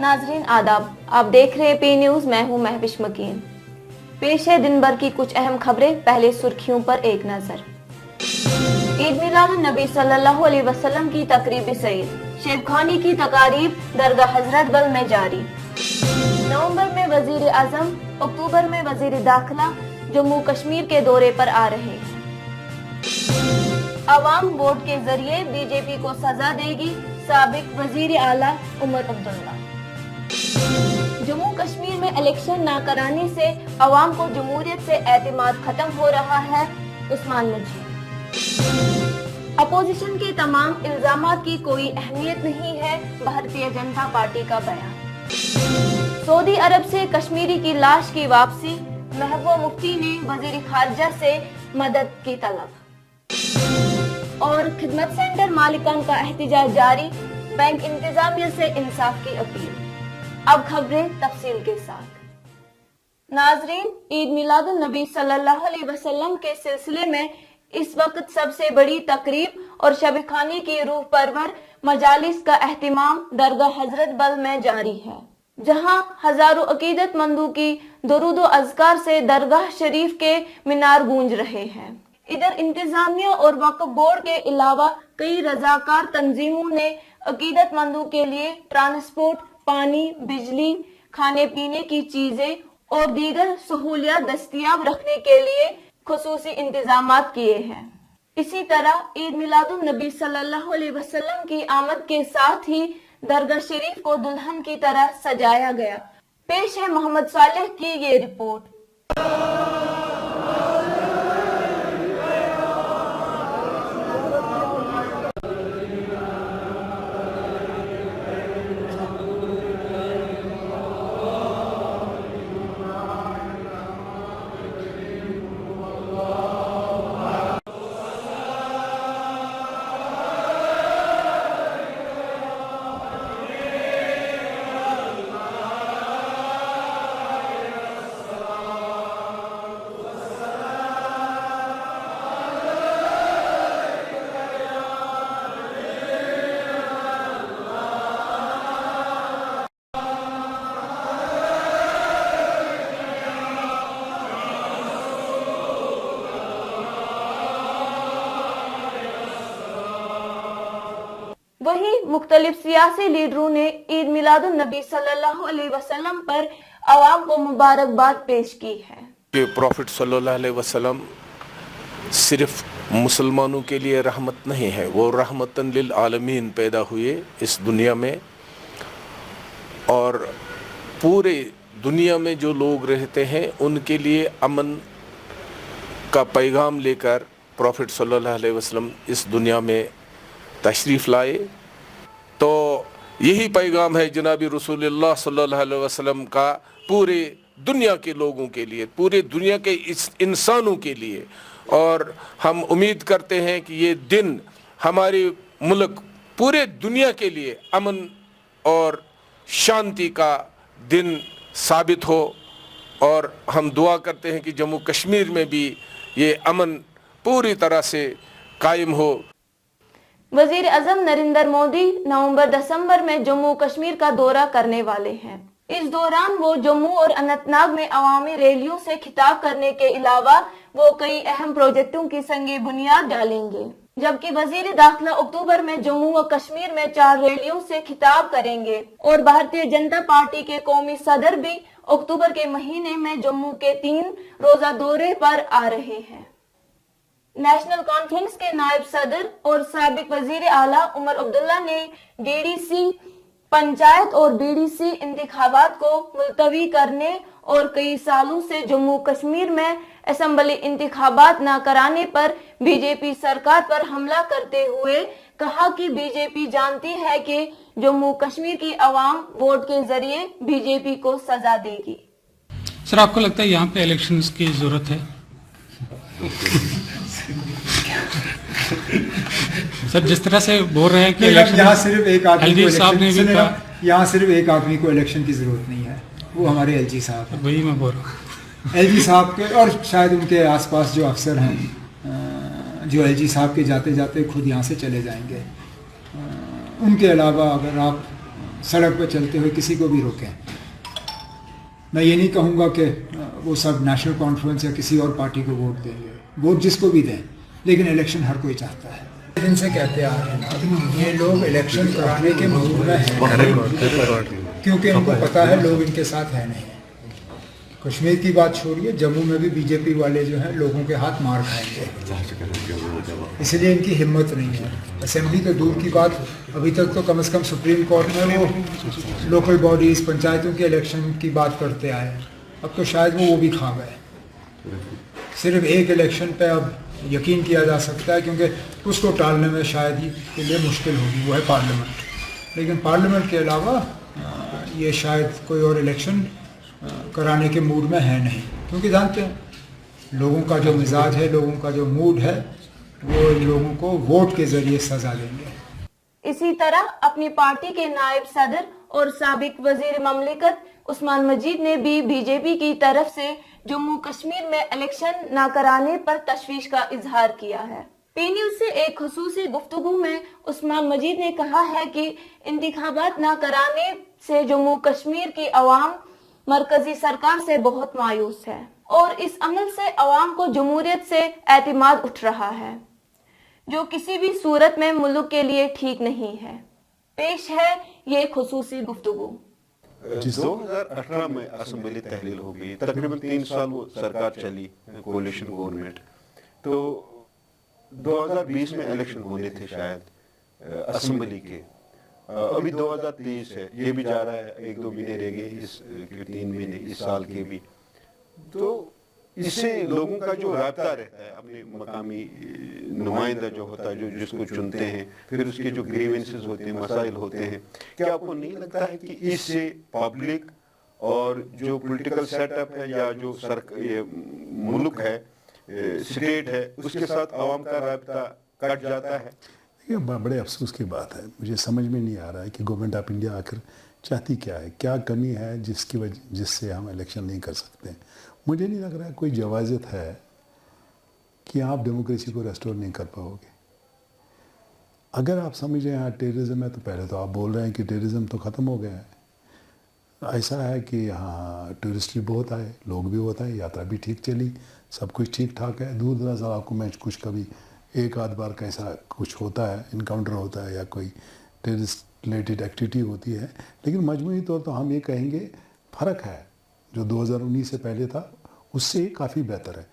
नाजरीन आदाब, आप देख रहे हैं पी न्यूज। मैं हूं महविश मकीन। पेश है दिन भर की कुछ अहम खबरें। पहले सुर्खियों पर एक नजर। ईद मिलाद नबी सल्लल्लाहु अलैहि वसल्लम की तकरीब सईद, शेख खानी की तकारीब दरगाह हजरत बल में जारी। नवंबर में वजीर आजम, अक्टूबर में वजीर दाखिला जम्मू कश्मीर के दौरे पर आ रहे हैं। अवाम वोट के जरिए बीजेपी को सजा देगी, साबिक वजीर आला उमर अब्दुल्ला। जम्मू कश्मीर में इलेक्शन न कराने से अवाम को जमहूरियत से एतमाद खत्म हो रहा है, उस्मान नजीर। अपोजिशन के तमाम इल्जामात की कोई अहमियत नहीं है, भारतीय जनता पार्टी का बयान। सऊदी अरब से कश्मीरी की लाश की वापसी, महबूबा मुफ्ती ने वजीर खारजा से मदद की तलब। और खिदमत सेंटर मालिकान का एहतजाज जारी, बैंक इंतजामिया से इंसाफ की अपील। अब खबरें तफसील के साथ। नाजरीन, ईद मिलादुन नबी सल्लल्लाहु अलैहि वसल्लम के सिलसिले में इस वक्त सबसे बड़ी तकरीब और शब खानी की रूह परवर मजालिस का एहतिमाम दरगाह हजरत बल में जारी है, जहां हजारों अकीदतमंदों की दुरूद व अज़कार से दरगाह शरीफ के मीनार गूंज रहे हैं। इधर इंतजामिया और वक्फ बोर्ड के अलावा कई रजाकार तंजीमों ने अकीदतमंदों के लिए ट्रांसपोर्ट, पानी, बिजली, खाने पीने की चीजें और दीगर सहूलियत दस्तयाब रखने के लिए खुसूसी इंतजामात किए हैं। इसी तरह ईद मिलादुन नबी सल्लल्लाहु अलैहि वसल्लम की आमद के साथ ही दरगाह शरीफ को दुल्हन की तरह सजाया गया। पेश है मोहम्मद सालेह की ये रिपोर्ट। वहीं मुख्तलिफ सियासी लीडरों ने ईद मिलादुन नबी सल्लल्लाहु अलैहि वसल्लम पर अवाम को मुबारकबाद पेश की है। कि प्रॉफिट सल्लल्लाहु अलैहि वसल्लम सिर्फ मुसलमानों के लिए रहमत नहीं है, वो रहमतन लिल आलमीन पैदा हुए इस दुनिया में, और पूरे दुनिया में जो लोग रहते हैं उनके लिए अमन का पैगाम लेकर प्रॉफिट सल्लल्लाहु अलैहि वसल्लम इस दुनिया में तशरीफ़ लाए। तो यही पैगाम है जनाबी रसूलुल्लाह सल्लल्लाहु अलैहि वसल्लम का पूरे दुनिया के लोगों के लिए, पूरे दुनिया के इस इंसानों के लिए। और हम उम्मीद करते हैं कि ये दिन हमारे मुल्क, पूरे दुनिया के लिए अमन और शांति का दिन साबित हो, और हम दुआ करते हैं कि जम्मू कश्मीर में भी ये अमन पूरी तरह से कायम हो। वजीर आजम नरेंद्र मोदी नवंबर-दिसंबर में जम्मू कश्मीर का दौरा करने वाले हैं। इस दौरान वो जम्मू और अनंतनाग में अवामी रैलियों से खिताब करने के अलावा वो कई अहम प्रोजेक्टों की संगे बुनियाद डालेंगे, जबकि वजीर दाखिला अक्टूबर में जम्मू व कश्मीर में 4 रैलियों से खिताब करेंगे। और भारतीय जनता पार्टी के कौमी सदर भी अक्टूबर के महीने में जम्मू के 3 रोजा दौरे पर आ रहे हैं। नेशनल कॉन्फ्रेंस के नायब सदर और साबिक वजीर आला उमर अब्दुल्ला ने डीडीसी पंचायत और बीडीसी इंतखाबात को मुलतवी करने और कई सालों से जम्मू कश्मीर में असेंबली इंतखाबात न कराने पर बीजेपी सरकार पर हमला करते हुए कहा कि बीजेपी जानती है कि जम्मू कश्मीर की आवाम वोट के जरिए बीजेपी को सजा देगी। सर, आपको लगता है यहाँ पे इलेक्शंस की जरूरत है? सर, जिस तरह से बोल रहे हैं कि यहाँ सिर्फ एक आदमी को इलेक्शन की जरूरत नहीं है, वो हमारे एलजी साहब हैं। वही मैं बोल रहा हूँ, एलजी साहब के और शायद उनके आसपास जो अफसर हैं, जो एलजी साहब के जाते जाते खुद यहाँ से चले जाएंगे। उनके अलावा अगर आप सड़क पर चलते हुए किसी को भी रोकें। मैं ये नहीं कहूँगा कि वो सब नेशनल कॉन्फ्रेंस या किसी और पार्टी को वोट देंगे, वोट जिसको भी दें, लेकिन इलेक्शन हर कोई चाहता है। इनसे कहते आ रहे हैं ये लोग इलेक्शन कराने के मूड में हैं, क्योंकि इनको पता है लोग इनके साथ है नहीं। कश्मीर की बात छोड़िए, जम्मू में भी बीजेपी वाले जो हैं लोगों के हाथ मार खाएंगे, इसलिए इनकी हिम्मत नहीं है। असेंबली तो दूर की बात, अभी तक तो कम से कम सुप्रीम कोर्ट में वो लोकल बॉडीज़, पंचायतों के इलेक्शन की बात करते आए, अब तो शायद वो भी खा गए। सिर्फ एक इलेक्शन पे अब यकीन किया जा सकता है, क्योंकि उसको टालने में शायद ही के लिए मुश्किल होगी, वो है पार्लियामेंट। लेकिन पार्लियामेंट के अलावा ये शायद कोई और इलेक्शन कराने के मूड में है नहीं, क्योंकि जानते हैं लोगों का जो मिजाज है, लोगों का जो मूड है, वो इन लोगों को वोट के जरिए सजा देंगे। इसी तरह अपनी पार्टी के नायब सदर और साबिक वजीर ममलिकत उस्मान मजीद ने भी बीजेपी की तरफ से जम्मू कश्मीर में इलेक्शन न कराने पर तशवीश का इजहार किया है। पी न्यूज से एक खुसूसी गुफ्तगू में उस्मान मजीद ने कहा है कि इंतखाबात न कराने से जम्मू कश्मीर की अवाम मरकजी सरकार से बहुत मायूस है और इस अमल से अवाम को जमहूरियत से एतमाद उठ रहा है, जो किसी भी सूरत में मुल्क के लिए ठीक नहीं है। पेश है ये खुसूसी गुफ्तगू। 2018 में असेंबली तहलील हो गई, तकरीबन 3 साल वो सरकार चली, कोalition गवर्नमेंट। तो 2020 में इलेक्शन होने थे शायद असेंबली के, अभी 2023 है, ये भी जा रहा है, 1-2 महीने रह गए, इस 3 महीने इस साल के भी। तो इससे लोगों का जो राब्ता रहता है, अपने मकामी नुमाइंदा जो होता है, जो जिसको चुनते हैं, फिर उसके जो ग्रीवेंसेस होते हैं, मसाइल होते हैं, क्या आपको नहीं लगता है कि इससे पब्लिक और जो पॉलिटिकल सेटअप है या जो मुल्क है, स्टेट है, उसके साथ आवाम का राब्ता कट जाता है? ये बड़े अफसोस की बात है। मुझे समझ में नहीं आ रहा है कि गवर्नमेंट ऑफ इंडिया आखिर चाहती क्या है, क्या कमी है जिससे हम इलेक्शन नहीं कर सकते। मुझे नहीं लग रहा है कोई जवाज़त है कि आप डेमोक्रेसी को रेस्टोर नहीं कर पाओगे। अगर आप समझ रहे हैं टेररिज्म है, तो पहले तो आप बोल रहे हैं कि टेररिज्म तो ख़त्म हो गया है। ऐसा है कि हाँ, टूरिस्ट भी बहुत आए, लोग भी बहुत आए, यात्रा भी ठीक चली, सब कुछ ठीक ठाक है। दूर दराज आपको मैं कुछ कभी एक आध बार कैसा कुछ होता है, इनकाउंटर होता है या कोई टेररिस्ट रिलेटेड एक्टिविटी होती है, लेकिन मजमूई तौर तो हम ये कहेंगे फ़र्क है, जो 2019 से पहले था उससे काफ़ी बेहतर है।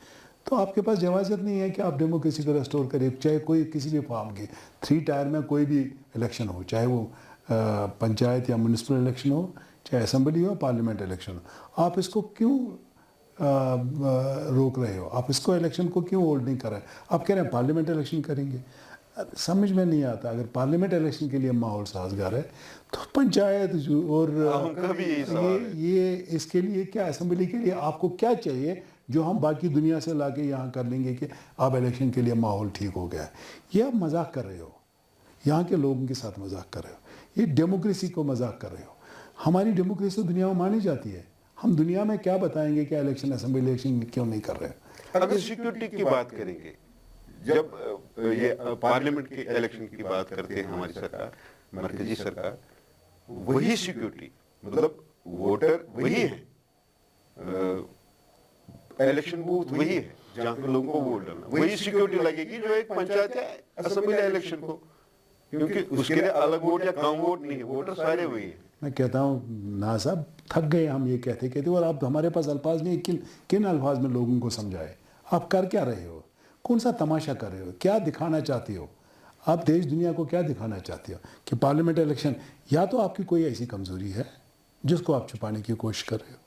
तो आपके पास इजाज़त नहीं है कि आप डेमोक्रेसी को रेस्टोर करें, चाहे कोई किसी भी फॉर्म के 3 टायर में कोई भी इलेक्शन हो, चाहे वो पंचायत या म्यूनिसिपल इलेक्शन हो, चाहे असेंबली हो, पार्लियामेंट इलेक्शन हो। आप इसको क्यों रोक रहे हो? आप इसको इलेक्शन को क्यों होल्ड नहीं कर रहे? आप कह रहे हैं पार्लियामेंट इलेक्शन करेंगे। समझ में नहीं आता, अगर पार्लियामेंट इलेक्शन के लिए माहौल साजगार है तो पंचायत और ये इसके लिए क्या, असेंबली के लिए आपको क्या चाहिए जो हम बाकी दुनिया से लाके यहाँ कर लेंगे कि आप इलेक्शन के लिए माहौल ठीक हो गया है? ये आप मजाक कर रहे हो, यहाँ के लोगों के साथ मजाक कर रहे हो, ये डेमोक्रेसी को मजाक कर रहे हो। हमारी डेमोक्रेसी दुनिया में मानी जाती है, हम दुनिया में क्या बताएंगे कि इलेक्शन, असेंबली इलेक्शन क्यों नहीं कर रहे? अगर सिक्योरिटी की बात करेंगे, जब ये पार्लियामेंट के इलेक्शन की बात करते हैं हमारी सरकार, मरकजी सरकार, वही सिक्योरिटी, मतलब वोटर वही है, इलेक्शन बूथ वही है जहाँ पे लोगों को वोट डालना, वही सिक्योरिटी लगेगी जो एक पंचायत या असेंबली इलेक्शन को, क्योंकि उसके लिए अलग वोट या कम वोट नहीं है, वोटर सारे वही है। मैं कहता हूँ ना साहब, थक गए हम ये कहते कहते, और आप हमारे पास अल्फाज नहीं, किन अल्फाज में लोगों को समझाए? आप कर क्या रहे हो? कौन सा तमाशा कर रहे हो? क्या दिखाना चाहते हो? आप देश दुनिया को क्या दिखाना चाहते हो कि पार्लियामेंट इलेक्शन, या तो आपकी कोई ऐसी कमज़ोरी है जिसको आप छुपाने की कोशिश कर रहे हो?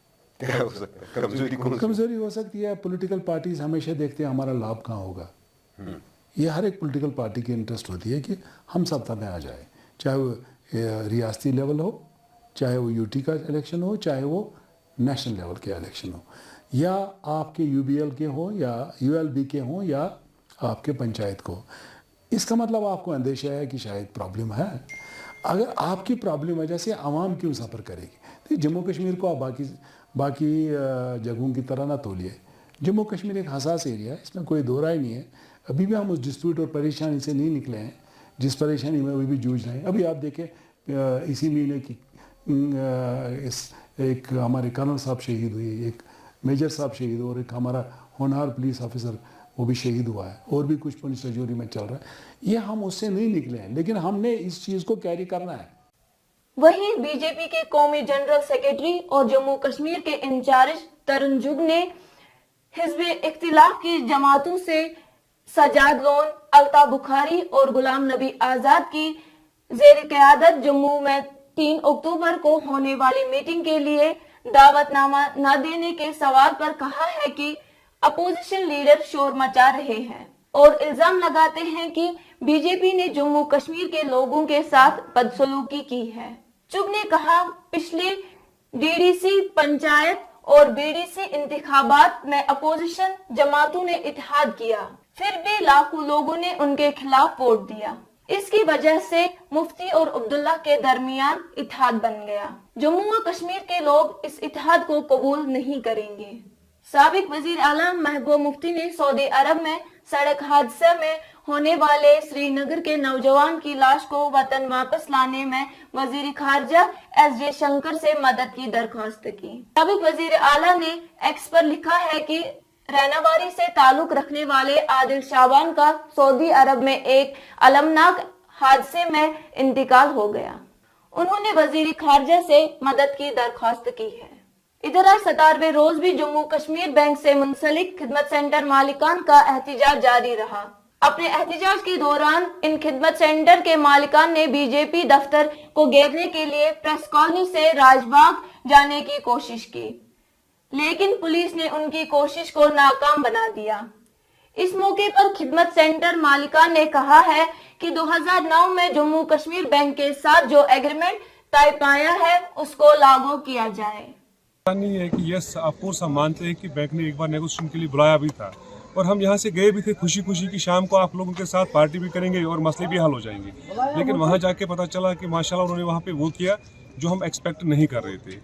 क्या हो सकता है? कमज़ोरी हो सकती है, पॉलिटिकल पार्टीज हमेशा देखते हैं हमारा लाभ कहाँ होगा। ये हर एक पॉलिटिकल पार्टी की इंटरेस्ट होती है कि हम सत्ता में आ जाए, चाहे वो रियासती लेवल हो, चाहे वो यूटी का इलेक्शन हो, चाहे वो नेशनल लेवल के इलेक्शन हो, या आपके यूबीएल के हो या यूएलबी के हो या आपके पंचायत को। इसका मतलब आपको अंदेशा है कि शायद प्रॉब्लम है। अगर आपकी प्रॉब्लम वजह से आवाम क्यों सफ़र करेगी? तो जम्मू कश्मीर को आप बाकी जगहों की तरह ना तोलिए। जम्मू कश्मीर एक हसास एरिया है, इसमें कोई दो राय नहीं है। अभी भी हम उस डिस्प्यूट और परेशानी से नहीं निकले हैं जिस परेशानी में अभी भी जूझ रहे हैं। अभी आप देखें इसी महीने की एक हमारे कर्नल साहब शहीद हुए, एक मेजर साहब शहीद हुए और एक हमारा होनहार पुलिस ऑफिसर वो भी शहीद हुआ है, और भी कुछ पुलिस रजौरी में चल रहा है। ये हम उससे नहीं निकले हैं, लेकिन हमने इस चीज़ को कैरी करना है। वहीं बीजेपी के कौमी जनरल सेक्रेटरी और जम्मू कश्मीर के इंचार्ज तरुण जुग ने हिज़्ब इख्तिलाफ की जमातों से सजाद लोन, अल्ताफ बुखारी और गुलाम नबी आजाद की जेर क़यादत जम्मू में 3 अक्टूबर को होने वाली मीटिंग के लिए दावतनामा न देने के सवाल पर कहा है कि अपोजिशन लीडर शोर मचा रहे हैं और इल्जाम लगाते हैं कि बीजेपी ने जम्मू कश्मीर के लोगों के साथ बदसलूकी की है। चुग ने कहा, पिछले डीडीसी पंचायत और बीडीसी इंतखाबात में अपोजिशन जमातों ने इत्तेहाद किया, फिर भी लाखों लोगों ने उनके खिलाफ वोट दिया। इसकी वजह से मुफ्ती और अब्दुल्ला के दरमियान इत्तेहाद बन गया। जम्मू व कश्मीर के लोग इस इत्तेहाद को कबूल नहीं करेंगे। साबिक वजीर आला महबूब मुफ्ती ने सऊदी अरब में सड़क हादसे में होने वाले श्रीनगर के नौजवान की लाश को वतन वापस लाने में वजीर खारजा एस जयशंकर से मदद की दरख्वास्त की। साबिक वजीर आला ने एक्स पर लिखा है कि रैनावारी से ताल्लुक रखने वाले आदिल शाबान का सऊदी अरब में एक अलमनाक हादसे में इंतकाल हो गया। उन्होंने वजीर खारजा से मदद की दरख्वास्त की है। इधर आज 17वें रोज भी जम्मू कश्मीर बैंक से मुंसलिक खिदमत सेंटर मालिकान का एहतिजाज जारी रहा। अपने एहतिजाज के दौरान इन खिदमत सेंटर के मालिकान ने बीजेपी दफ्तर को घेरने के लिए प्रेस कॉलोनी से राजबाग जाने की कोशिश की, लेकिन पुलिस ने उनकी कोशिश को नाकाम बना दिया। इस मौके पर खिदमत सेंटर मालिकान ने कहा है कि 2009 में जम्मू कश्मीर बैंक के साथ जो एग्रीमेंट तय पाया है उसको लागू किया जाए। नहीं है कि यस ऑफकोर्स हम मानते हैं कि बैंक ने एक बार नेगोशिएशन के लिए बुलाया भी था और हम यहाँ से गए भी थे खुशी खुशी कि शाम को आप लोगों के साथ पार्टी भी करेंगे और मसले भी हल हो जाएंगे, लेकिन वहाँ जाके पता चला कि माशाल्लाह उन्होंने वहाँ पे वो किया जो हम एक्सपेक्ट नहीं कर रहे थे।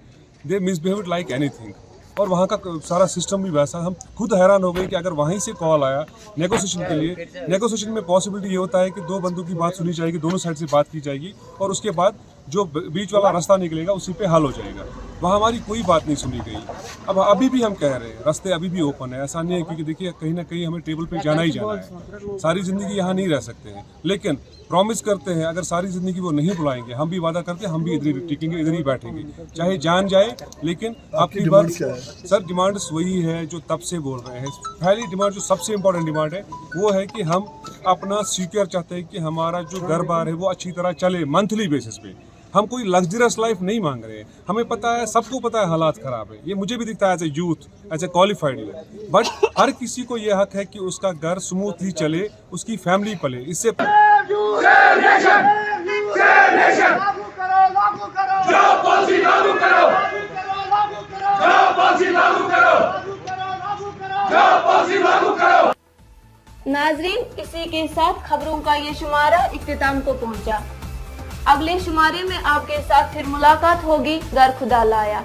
दे मिसबिहेव्ड लाइक एनीथिंग, और वहाँ का सारा सिस्टम भी वैसा। हम खुद हैरान हो गए कि अगर वहीं से कॉल आया नेगोशिएशन के लिए, नेगोशिएशन में पॉसिबिलिटी ये होता है कि 2 बंदों की बात सुनी जाएगी, दोनों साइड से बात की जाएगी और उसके बाद जो बीच वाला रास्ता निकलेगा उसी पे हल हो जाएगा। वहाँ हमारी कोई बात नहीं सुनी गई। अब अभी भी हम कह रहे हैं रास्ते अभी भी ओपन है, ऐसा नहीं है, क्योंकि देखिए कहीं ना कहीं हमें टेबल पे जाना ही जाना है। सारी ज़िंदगी यहाँ नहीं रह सकते हैं, लेकिन प्रॉमिस करते हैं अगर सारी ज़िंदगी वो नहीं बुलाएंगे, हम भी वादा करते हैं हम भी इधर ही टिकेंगे, इधर ही बैठेंगे, चाहे जान जाए। लेकिन आपकी बात सर, डिमांड्स वही है जो तब से बोल रहे हैं। पहली डिमांड जो सबसे इम्पोर्टेंट डिमांड है वो है कि हम अपना सिक्योर चाहते हैं कि हमारा जो घर बार है वो अच्छी तरह चले मंथली बेसिस पे। हम कोई लग्जरियस लाइफ नहीं मांग रहे हैं। हमें पता है, सबको पता है हालात ख़राब है, ये मुझे भी दिखता है as a youth, as a qualified youth, but हर किसी को ये हक है कि उसका घर स्मूथली चले, उसकी फैमिली पले। इससे नाजरीन, इसी के साथ खबरों का ये शुमारा इख्तिताम को पहुंचा। अगले शुमारे में आपके साथ फिर मुलाकात होगी। गर खुदा लाया।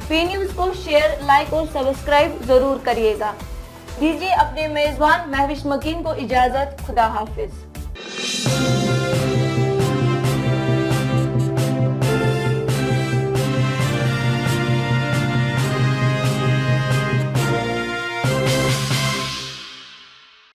पी न्यूज को शेयर, लाइक और सब्सक्राइब जरूर करिएगा। दीजिए अपने मेजबान महविश मकीन को इजाजत। खुदा हाफिज।